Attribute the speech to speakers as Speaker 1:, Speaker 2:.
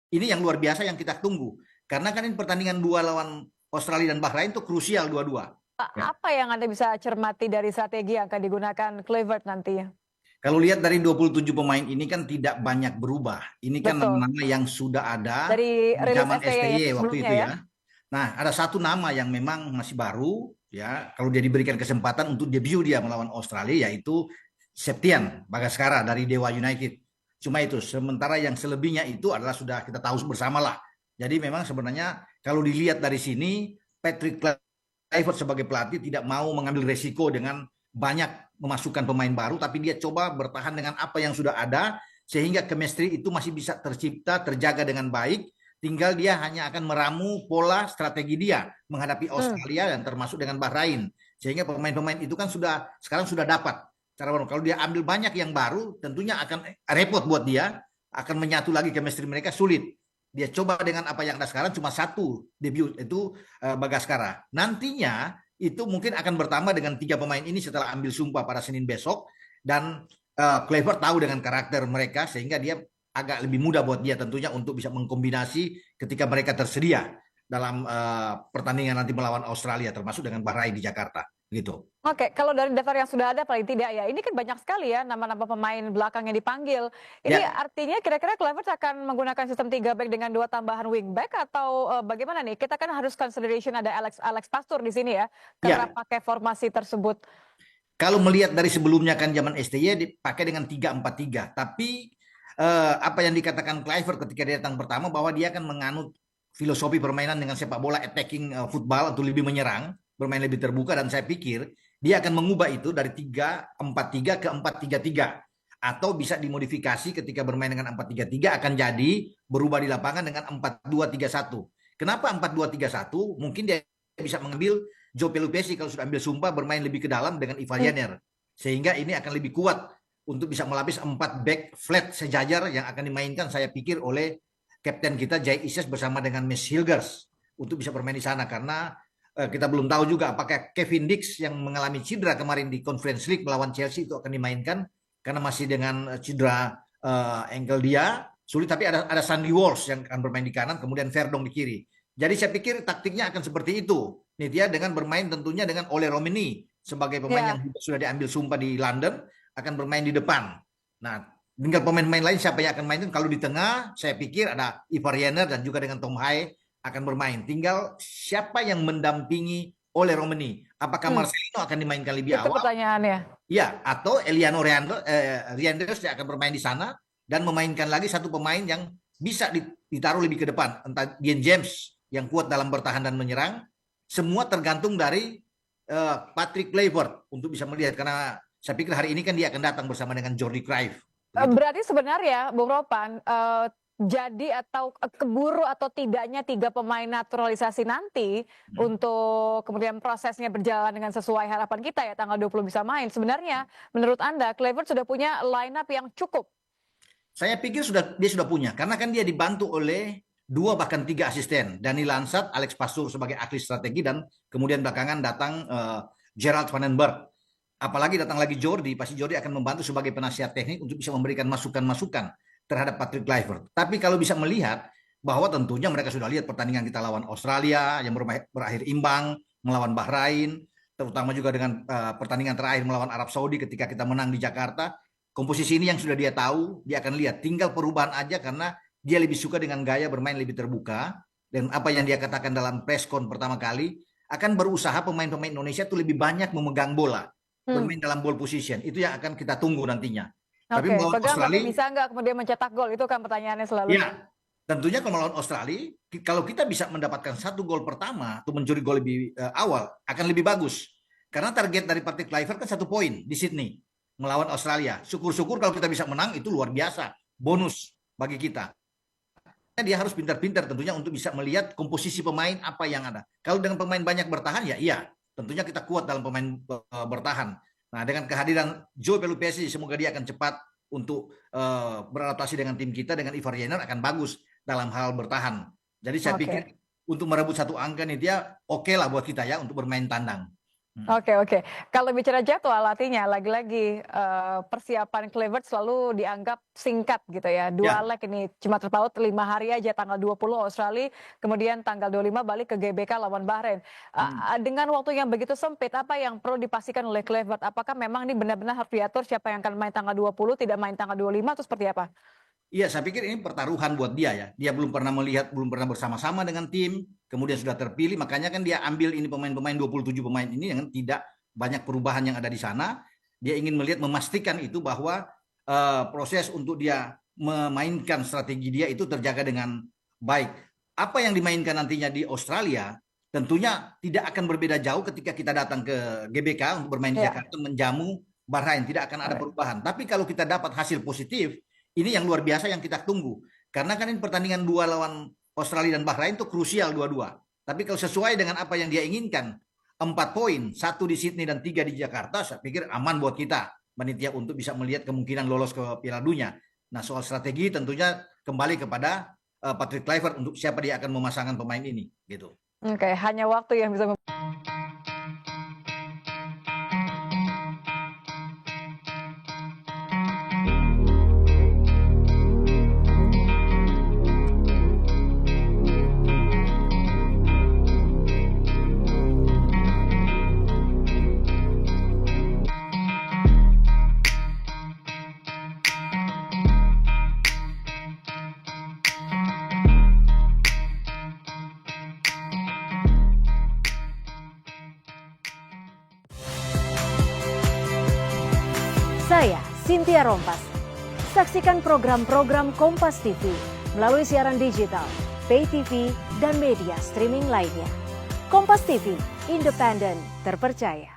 Speaker 1: Ini yang luar biasa yang kita tunggu. Karena kan ini pertandingan dua lawan Australia dan Bahrain itu krusial dua-dua. Ya.
Speaker 2: Apa yang Anda bisa cermati dari strategi yang akan digunakan Kluivert nanti?
Speaker 1: Kalau lihat dari 27 pemain ini kan tidak banyak berubah. Ini kan
Speaker 2: Betul.
Speaker 1: nama-nama yang sudah ada
Speaker 2: Dari
Speaker 1: di
Speaker 2: rilis
Speaker 1: zaman
Speaker 2: STY yang
Speaker 1: STY waktu
Speaker 2: sebelumnya
Speaker 1: itu
Speaker 2: ya.
Speaker 1: ya. Nah, ada satu nama yang memang masih baru ya, kalau dia diberikan kesempatan untuk debut dia melawan Australia yaitu Septian Bagaskara dari Dewa United. Cuma itu, sementara yang selebihnya itu adalah sudah kita tahu bersama lah. Jadi memang sebenarnya kalau dilihat dari sini Patrick Kluivert sebagai pelatih tidak mau mengambil resiko dengan banyak memasukkan pemain baru, tapi dia coba bertahan dengan apa yang sudah ada sehingga chemistry itu masih bisa tercipta, terjaga dengan baik. Tinggal dia hanya akan meramu pola strategi dia menghadapi Australia dan termasuk dengan Bahrain. Sehingga pemain-pemain itu kan sekarang sudah dapat cara baru. Kalau dia ambil banyak yang baru, tentunya akan repot buat dia, akan menyatu lagi chemistry mereka sulit. Dia coba dengan apa yang ada sekarang cuma satu debut itu Bagaskara. Nantinya itu mungkin akan bertambah dengan 3 pemain ini setelah ambil sumpah pada Senin besok dan Kluivert tahu dengan karakter mereka sehingga dia agak lebih mudah buat dia tentunya untuk bisa mengkombinasi ketika mereka tersedia dalam pertandingan nanti melawan Australia termasuk dengan Bahrain di Jakarta gitu.
Speaker 2: Oke, kalau dari daftar yang sudah ada paling tidak ya, ini kan banyak sekali ya nama-nama pemain belakang yang dipanggil. Ini
Speaker 1: Ya,
Speaker 2: artinya kira-kira Kluivert akan menggunakan sistem 3 back dengan 2 tambahan wing back atau bagaimana nih? Kita kan harus consideration ada Alex Pastur di sini ya, kerap
Speaker 1: ya.
Speaker 2: pakai formasi tersebut.
Speaker 1: Kalau melihat dari sebelumnya kan zaman STY dipakai dengan 3-4-3, tapi apa yang dikatakan Kluivert ketika dia datang pertama bahwa dia akan menganut filosofi permainan dengan sepak bola attacking football untuk lebih menyerang, bermain lebih terbuka dan saya pikir dia akan mengubah itu dari 3-4-3 ke 4-3-3 atau bisa dimodifikasi ketika bermain dengan 4-3-3 akan jadi berubah di lapangan dengan 4-2-3-1. Kenapa 4-2-3-1? Mungkin dia bisa mengambil Joe Pelupesi kalau sudah ambil sumpah bermain lebih ke dalam dengan Ivar Jenner. Sehingga ini akan lebih kuat untuk bisa melapis 4 back flat sejajar yang akan dimainkan saya pikir oleh kapten kita Jay Ises bersama dengan Miss Hilgers untuk bisa bermain di sana karena kita belum tahu juga apakah Kevin Dix yang mengalami cedera kemarin di Conference League melawan Chelsea itu akan dimainkan karena masih dengan cedera ankle dia sulit, tapi ada Sandy Walsh yang akan bermain di kanan kemudian Verdong di kiri. Jadi saya pikir taktiknya akan seperti itu. Nitya dengan bermain tentunya dengan Ole Romeni sebagai pemain yang
Speaker 2: Ya,
Speaker 1: sudah diambil sumpah di London akan bermain di depan. Nah, tinggal pemain-pemain lain siapa yang akan main. Kalau di tengah saya pikir ada Ivar Jenner dan juga dengan Tom Haye akan bermain. Tinggal siapa yang mendampingi Ole Romeni. Apakah Marcelino akan dimainkan lebih
Speaker 2: itu
Speaker 1: awal?
Speaker 2: pertanyaannya.
Speaker 1: Ya, atau Eliano Reanders yang akan bermain di sana dan memainkan lagi satu pemain yang bisa ditaruh lebih ke depan. Entah Dean James yang kuat dalam bertahan dan menyerang. Semua tergantung dari Patrick Kluivert untuk bisa melihat. Karena saya pikir hari ini kan dia akan datang bersama dengan Jordi Cruyff. Begitu.
Speaker 2: Berarti sebenarnya Bung Ropan, jadi atau keburu atau tidaknya 3 pemain naturalisasi nanti untuk kemudian prosesnya berjalan dengan sesuai harapan kita ya tanggal 20 bisa main. Sebenarnya menurut Anda Kluivert sudah punya line up yang cukup?
Speaker 1: Saya pikir dia sudah punya karena kan dia dibantu oleh 2 bahkan 3 asisten. Dani Lansat, Alex Pastur sebagai ahli strategi dan kemudian belakangan datang Gerald Vandenberg. Apalagi datang lagi Jordi, pasti Jordi akan membantu sebagai penasihat teknik untuk bisa memberikan masukan-masukan terhadap Patrick Kluivert. Tapi kalau bisa melihat bahwa tentunya mereka sudah lihat pertandingan kita lawan Australia yang berakhir imbang, melawan Bahrain, terutama juga dengan pertandingan terakhir melawan Arab Saudi ketika kita menang di Jakarta. Komposisi ini yang sudah dia tahu, dia akan lihat. Tinggal perubahan aja karena dia lebih suka dengan gaya bermain lebih terbuka. Dan apa yang dia katakan dalam preskon pertama kali, akan berusaha pemain-pemain Indonesia itu lebih banyak memegang bola, bermain dalam ball position. Itu yang akan kita tunggu nantinya. Tapi
Speaker 2: Oke,
Speaker 1: melawan
Speaker 2: pegang tapi
Speaker 1: Australia,
Speaker 2: bisa nggak kemudian mencetak gol? Itu kan pertanyaannya selalu.
Speaker 1: ya tentunya kalau melawan Australia, kalau kita bisa mendapatkan 1 gol pertama atau mencuri gol lebih awal, akan lebih bagus. Karena target dari Patrick Kluivert kan 1 poin di Sydney melawan Australia. Syukur-syukur kalau kita bisa menang itu luar biasa, bonus bagi kita. Dia harus pintar-pintar tentunya untuk bisa melihat komposisi pemain apa yang ada. Kalau dengan pemain banyak bertahan ya iya, tentunya kita kuat dalam pemain bertahan. Nah, dengan kehadiran Joe Pelupesi semoga dia akan cepat untuk beradaptasi dengan tim kita dengan Ivar Jenner akan bagus dalam hal bertahan. Jadi saya pikir
Speaker 2: Oke.
Speaker 1: untuk merebut 1 angka nih dia oke lah buat kita ya untuk bermain tandang.
Speaker 2: Oke. Kalau bicara jadwal, artinya lagi-lagi persiapan Kluivert selalu dianggap singkat gitu ya. Dua
Speaker 1: Ya.
Speaker 2: leg ini cuma terpaut 5 hari aja, tanggal 20 Australia, kemudian tanggal 25 balik ke GBK lawan Bahrain. Dengan waktu yang begitu sempit, apa yang perlu dipastikan oleh Kluivert? Apakah memang ini benar-benar harus diatur siapa yang akan main tanggal 20, tidak main tanggal 25 atau seperti apa?
Speaker 1: Iya, saya pikir ini pertaruhan buat dia ya. Dia belum pernah bersama-sama dengan tim, kemudian sudah terpilih, makanya kan dia ambil ini pemain-pemain 27 pemain ini yang tidak banyak perubahan yang ada di sana. Dia ingin memastikan itu bahwa proses untuk dia memainkan strategi dia itu terjaga dengan baik. Apa yang dimainkan nantinya di Australia tentunya tidak akan berbeda jauh ketika kita datang ke GBK untuk bermain di Jakarta menjamu Bahrain, tidak akan ada perubahan. Tapi kalau kita dapat hasil positif, ini yang luar biasa yang kita tunggu. Karena kan ini pertandingan 2 lawan Australia dan Bahrain itu krusial dua-dua. Tapi kalau sesuai dengan apa yang dia inginkan, 4 poin, 1 di Sydney dan 3 di Jakarta, saya pikir aman buat kita, panitia, untuk bisa melihat kemungkinan lolos ke Piala Dunia. Nah, soal strategi tentunya kembali kepada Patrick Kluivert untuk siapa dia akan memasangkan pemain ini, gitu.
Speaker 2: Oke, hanya waktu yang bisa
Speaker 3: Saya, Cynthia Rompas. Saksikan program-program Kompas TV melalui siaran digital, pay TV, dan media streaming lainnya. Kompas TV, independen, terpercaya.